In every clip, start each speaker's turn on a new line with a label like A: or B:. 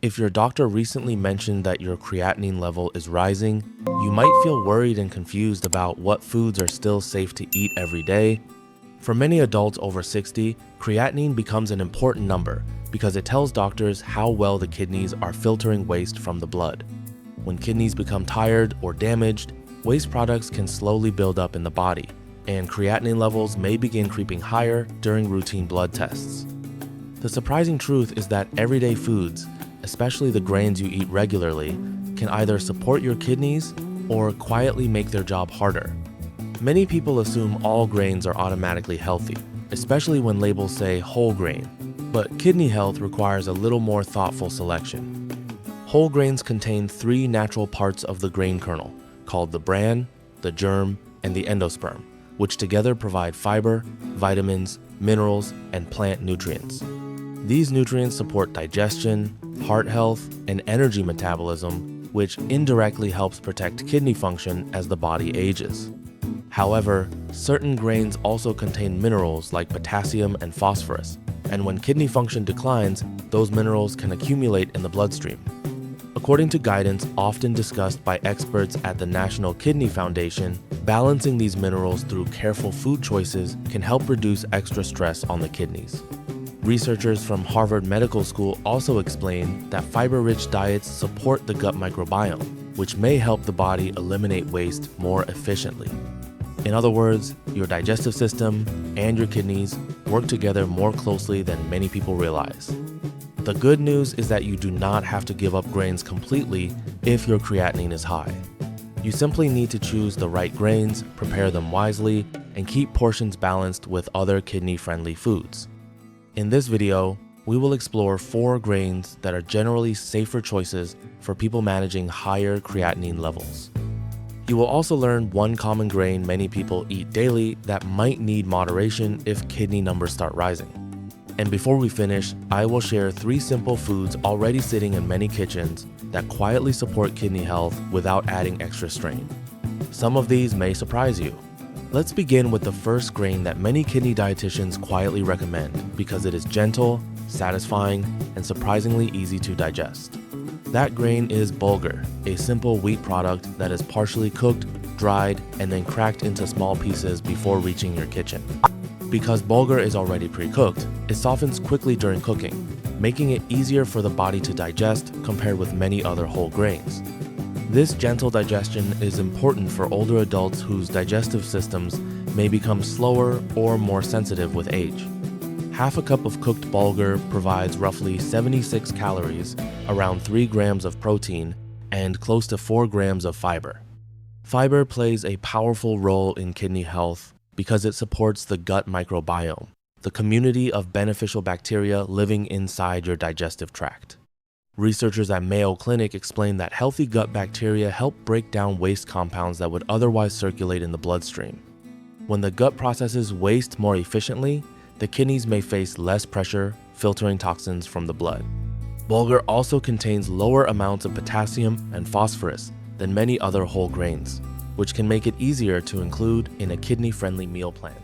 A: If your doctor recently mentioned that your creatinine level is rising, you might feel worried and confused about what foods are still safe to eat every day. For many adults over 60, creatinine becomes an important number because it tells doctors how well the kidneys are filtering waste from the blood. When kidneys become tired or damaged, waste products can slowly build up in the body, and creatinine levels may begin creeping higher during routine blood tests. The surprising truth is that everyday foods, especially the grains you eat regularly, can either support your kidneys or quietly make their job harder. Many people assume all grains are automatically healthy, especially when labels say whole grain, but kidney health requires a little more thoughtful selection. Whole grains contain 3 natural parts of the grain kernel, called the bran, the germ, and the endosperm, which together provide fiber, vitamins, minerals, and plant nutrients. These nutrients support digestion, heart health, and energy metabolism, which indirectly helps protect kidney function as the body ages. However, certain grains also contain minerals like potassium and phosphorus, and when kidney function declines, those minerals can accumulate in the bloodstream. According to guidance often discussed by experts at the National Kidney Foundation, balancing these minerals through careful food choices can help reduce extra stress on the kidneys. Researchers from Harvard Medical School also explain that fiber-rich diets support the gut microbiome, which may help the body eliminate waste more efficiently. In other words, your digestive system and your kidneys work together more closely than many people realize. The good news is that you do not have to give up grains completely if your creatinine is high. You simply need to choose the right grains, prepare them wisely, and keep portions balanced with other kidney-friendly foods. In this video, we will explore 4 grains that are generally safer choices for people managing higher creatinine levels. You will also learn one common grain many people eat daily that might need moderation if kidney numbers start rising. And before we finish, I will share 3 simple foods already sitting in many kitchens that quietly support kidney health without adding extra strain. Some of these may surprise you. Let's begin with the first grain that many kidney dietitians quietly recommend because it is gentle, satisfying, and surprisingly easy to digest. That grain is bulgur, a simple wheat product that is partially cooked, dried, and then cracked into small pieces before reaching your kitchen. Because bulgur is already pre-cooked, it softens quickly during cooking, making it easier for the body to digest compared with many other whole grains. This gentle digestion is important for older adults whose digestive systems may become slower or more sensitive with age. Half a cup of cooked bulgur provides roughly 76 calories, around 3 grams of protein, and close to 4 grams of fiber. Fiber plays a powerful role in kidney health because it supports the gut microbiome, the community of beneficial bacteria living inside your digestive tract. Researchers at Mayo Clinic explain that healthy gut bacteria help break down waste compounds that would otherwise circulate in the bloodstream. When the gut processes waste more efficiently, the kidneys may face less pressure, filtering toxins from the blood. Bulgur also contains lower amounts of potassium and phosphorus than many other whole grains, which can make it easier to include in a kidney-friendly meal plan.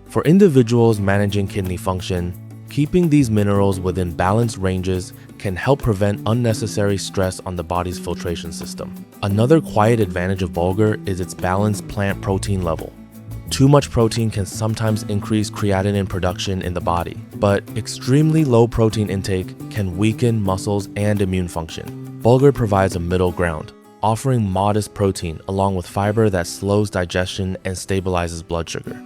A: For individuals managing kidney function, keeping these minerals within balanced ranges can help prevent unnecessary stress on the body's filtration system. Another quiet advantage of bulgur is its balanced plant protein level. Too much protein can sometimes increase creatinine production in the body, but extremely low protein intake can weaken muscles and immune function. Bulgur provides a middle ground, offering modest protein along with fiber that slows digestion and stabilizes blood sugar.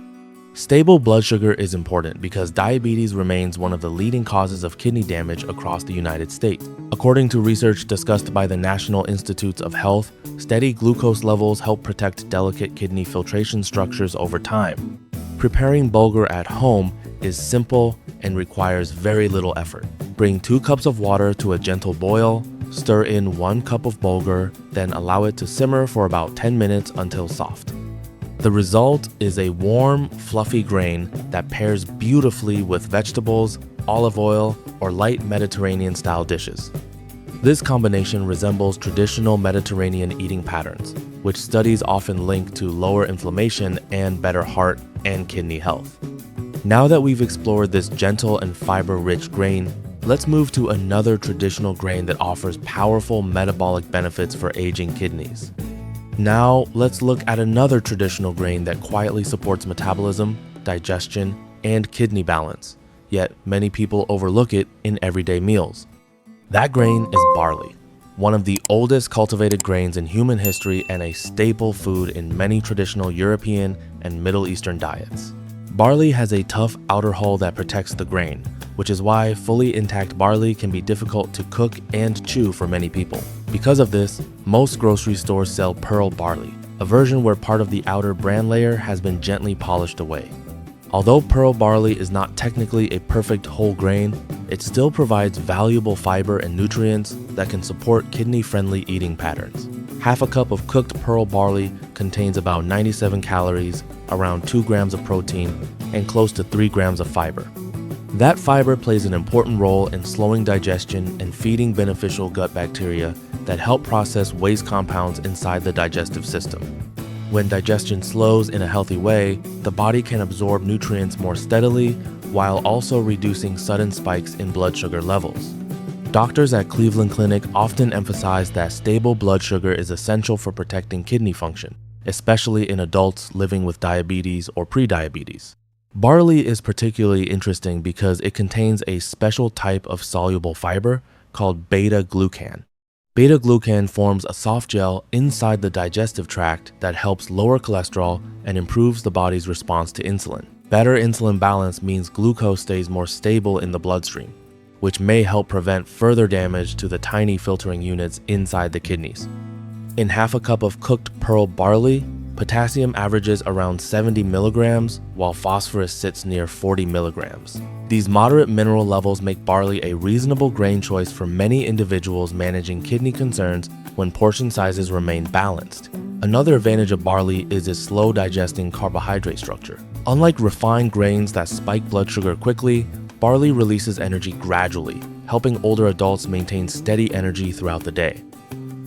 A: Stable blood sugar is important because diabetes remains one of the leading causes of kidney damage across the United States. According to research discussed by the National Institutes of Health, steady glucose levels help protect delicate kidney filtration structures over time. Preparing bulgur at home is simple and requires very little effort. Bring 2 cups of water to a gentle boil, stir in 1 cup of bulgur, then allow it to simmer for about 10 minutes until soft. The result is a warm, fluffy grain that pairs beautifully with vegetables, olive oil, or light Mediterranean-style dishes. This combination resembles traditional Mediterranean eating patterns, which studies often link to lower inflammation and better heart and kidney health. Now that we've explored this gentle and fiber-rich grain, let's move to another traditional grain that offers powerful metabolic benefits for aging kidneys. Now, let's look at another traditional grain that quietly supports metabolism, digestion, and kidney balance, yet many people overlook it in everyday meals. That grain is barley, one of the oldest cultivated grains in human history and a staple food in many traditional European and Middle Eastern diets. Barley has a tough outer hull that protects the grain, which is why fully intact barley can be difficult to cook and chew for many people. Because of this, most grocery stores sell pearl barley, a version where part of the outer bran layer has been gently polished away. Although pearl barley is not technically a perfect whole grain, it still provides valuable fiber and nutrients that can support kidney-friendly eating patterns. Half a cup of cooked pearl barley contains about 97 calories, around 2 grams of protein, and close to 3 grams of fiber. That fiber plays an important role in slowing digestion and feeding beneficial gut bacteria that help process waste compounds inside the digestive system. When digestion slows in a healthy way, the body can absorb nutrients more steadily while also reducing sudden spikes in blood sugar levels. Doctors at Cleveland Clinic often emphasize that stable blood sugar is essential for protecting kidney function, especially in adults living with diabetes or prediabetes. Barley is particularly interesting because it contains a special type of soluble fiber called beta-glucan. Beta-glucan forms a soft gel inside the digestive tract that helps lower cholesterol and improves the body's response to insulin. Better insulin balance means glucose stays more stable in the bloodstream, which may help prevent further damage to the tiny filtering units inside the kidneys. In half a cup of cooked pearl barley, potassium averages around 70 milligrams, while phosphorus sits near 40 milligrams. These moderate mineral levels make barley a reasonable grain choice for many individuals managing kidney concerns when portion sizes remain balanced. Another advantage of barley is its slow digesting carbohydrate structure. Unlike refined grains that spike blood sugar quickly, barley releases energy gradually, helping older adults maintain steady energy throughout the day.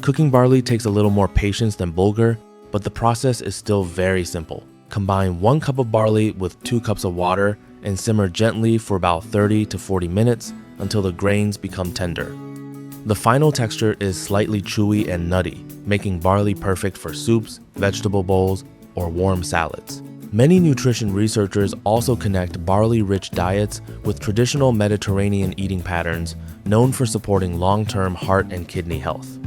A: Cooking barley takes a little more patience than bulgur, but the process is still very simple. Combine 1 cup of barley with 2 cups of water and simmer gently for about 30 to 40 minutes until the grains become tender. The final texture is slightly chewy and nutty, making barley perfect for soups, vegetable bowls, or warm salads. Many nutrition researchers also connect barley-rich diets with traditional Mediterranean eating patterns known for supporting long-term heart and kidney health.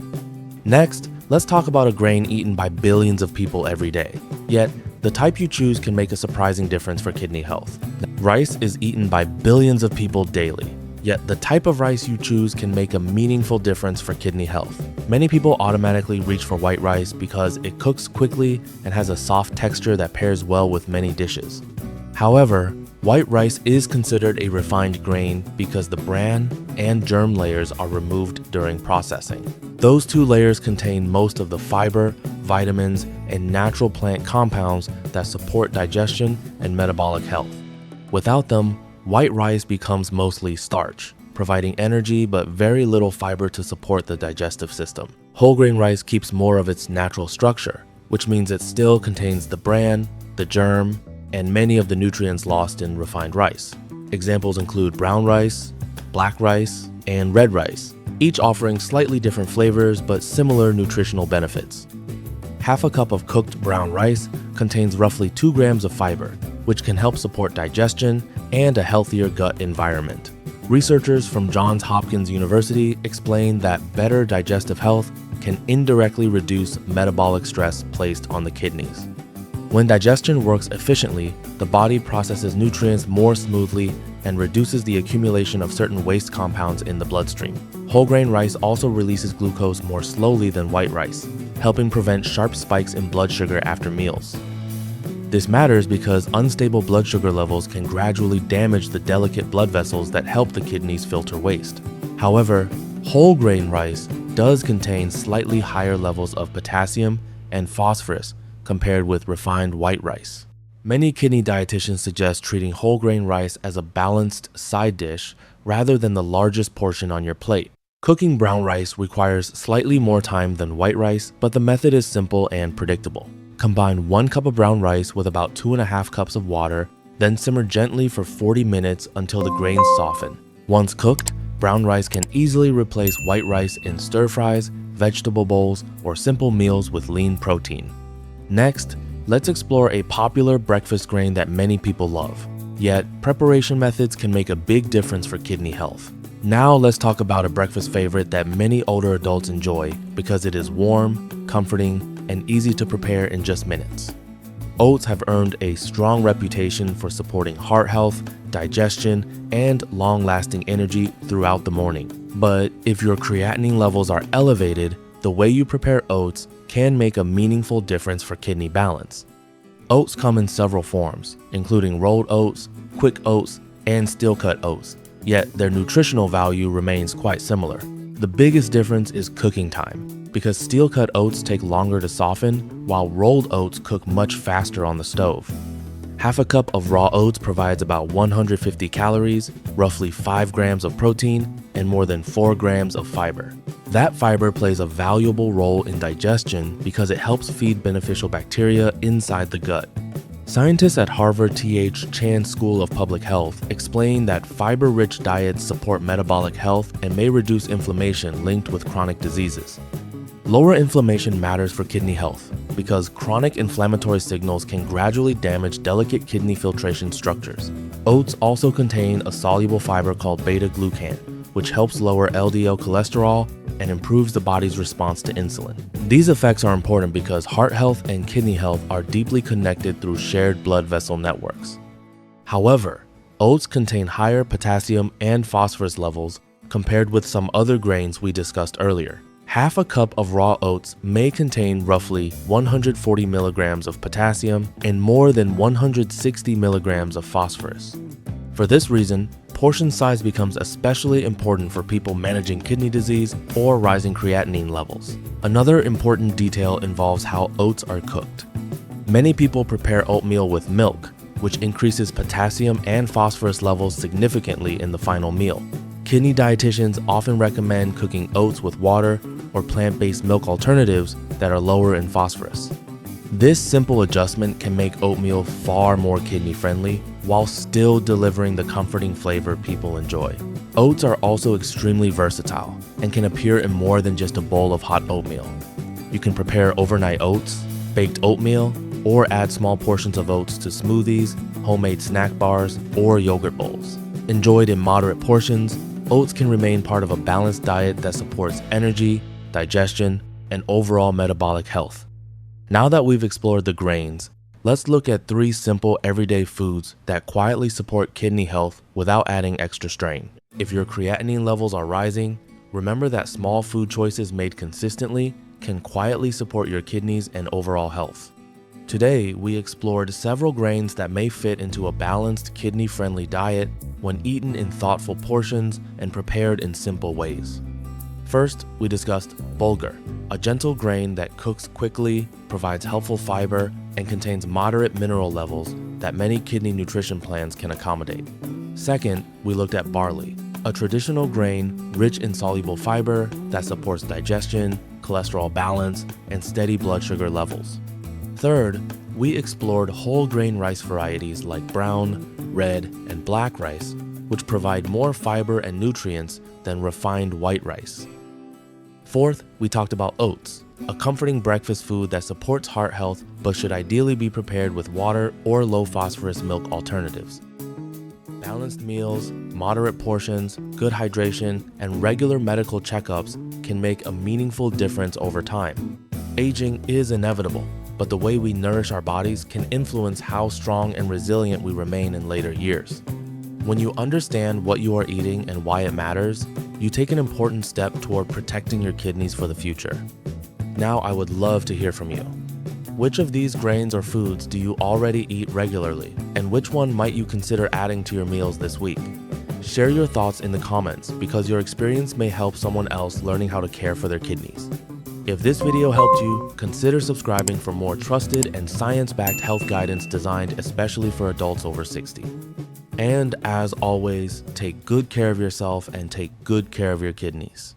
A: Next, let's talk about a grain eaten by billions of people every day. Yet, the type you choose can make a surprising difference for kidney health. Rice is eaten by billions of people daily. Yet, the type of rice you choose can make a meaningful difference for kidney health. Many people automatically reach for white rice because it cooks quickly and has a soft texture that pairs well with many dishes. However, white rice is considered a refined grain because the bran and germ layers are removed during processing. Those 2 layers contain most of the fiber, vitamins, and natural plant compounds that support digestion and metabolic health. Without them, white rice becomes mostly starch, providing energy but very little fiber to support the digestive system. Whole grain rice keeps more of its natural structure, which means it still contains the bran, the germ, and many of the nutrients lost in refined rice. Examples include brown rice, black rice, and red rice, each offering slightly different flavors but similar nutritional benefits. Half a cup of cooked brown rice contains roughly 2 grams of fiber, which can help support digestion and a healthier gut environment. Researchers from Johns Hopkins University explain that better digestive health can indirectly reduce metabolic stress placed on the kidneys. When digestion works efficiently, the body processes nutrients more smoothly and reduces the accumulation of certain waste compounds in the bloodstream. Whole grain rice also releases glucose more slowly than white rice, helping prevent sharp spikes in blood sugar after meals. This matters because unstable blood sugar levels can gradually damage the delicate blood vessels that help the kidneys filter waste. However, whole grain rice does contain slightly higher levels of potassium and phosphorus compared with refined white rice. Many kidney dietitians suggest treating whole grain rice as a balanced side dish rather than the largest portion on your plate. Cooking brown rice requires slightly more time than white rice, but the method is simple and predictable. Combine 1 cup of brown rice with about 2.5 cups of water, then simmer gently for 40 minutes until the grains soften. Once cooked, Brown rice can easily replace white rice in stir-fries, vegetable bowls, or simple meals with lean protein. Next, let's explore a popular breakfast grain that many people love. Yet, preparation methods can make a big difference for kidney health. Now let's talk about a breakfast favorite that many older adults enjoy because it is warm, comforting, and easy to prepare in just minutes. Oats have earned a strong reputation for supporting heart health, digestion, and long-lasting energy throughout the morning. But if your creatinine levels are elevated, the way you prepare oats can make a meaningful difference for kidney balance. Oats come in several forms, including rolled oats, quick oats, and steel-cut oats, yet their nutritional value remains quite similar. The biggest difference is cooking time, because steel-cut oats take longer to soften, while rolled oats cook much faster on the stove. Half a cup of raw oats provides about 150 calories, roughly 5 grams of protein, and more than 4 grams of fiber. That fiber plays a valuable role in digestion because it helps feed beneficial bacteria inside the gut. Scientists at Harvard T.H. Chan School of Public Health explain that fiber-rich diets support metabolic health and may reduce inflammation linked with chronic diseases. Lower inflammation matters for kidney health because chronic inflammatory signals can gradually damage delicate kidney filtration structures. Oats also contain a soluble fiber called beta-glucan, which helps lower LDL cholesterol and improves the body's response to insulin. These effects are important because heart health and kidney health are deeply connected through shared blood vessel networks. However, oats contain higher potassium and phosphorus levels compared with some other grains we discussed earlier. Half a cup of raw oats may contain roughly 140 milligrams of potassium and more than 160 milligrams of phosphorus. For this reason, portion size becomes especially important for people managing kidney disease or rising creatinine levels. Another important detail involves how oats are cooked. Many people prepare oatmeal with milk, which increases potassium and phosphorus levels significantly in the final meal. Kidney dietitians often recommend cooking oats with water or plant-based milk alternatives that are lower in phosphorus. This simple adjustment can make oatmeal far more kidney-friendly while still delivering the comforting flavor people enjoy. Oats are also extremely versatile and can appear in more than just a bowl of hot oatmeal. You can prepare overnight oats, baked oatmeal, or add small portions of oats to smoothies, homemade snack bars, or yogurt bowls. Enjoyed in moderate portions, oats can remain part of a balanced diet that supports energy, digestion, and overall metabolic health. Now that we've explored the grains, let's look at 3 simple everyday foods that quietly support kidney health without adding extra strain. If your creatinine levels are rising, remember that small food choices made consistently can quietly support your kidneys and overall health. Today, we explored several grains that may fit into a balanced, kidney-friendly diet when eaten in thoughtful portions and prepared in simple ways. First, we discussed bulgur, a gentle grain that cooks quickly, provides helpful fiber, and contains moderate mineral levels that many kidney nutrition plans can accommodate. Second, we looked at barley, a traditional grain rich in soluble fiber that supports digestion, cholesterol balance, and steady blood sugar levels. Third, we explored whole grain rice varieties like brown, red, and black rice, which provide more fiber and nutrients than refined white rice. Fourth, we talked about oats, a comforting breakfast food that supports heart health but should ideally be prepared with water or low-phosphorus milk alternatives. Balanced meals, moderate portions, good hydration, and regular medical checkups can make a meaningful difference over time. Aging is inevitable, but the way we nourish our bodies can influence how strong and resilient we remain in later years. When you understand what you are eating and why it matters, you take an important step toward protecting your kidneys for the future. Now I would love to hear from you. Which of these grains or foods do you already eat regularly, and which one might you consider adding to your meals this week? Share your thoughts in the comments because your experience may help someone else learning how to care for their kidneys. If this video helped you, consider subscribing for more trusted and science-backed health guidance designed especially for adults over 60. And as always, take good care of yourself and take good care of your kidneys.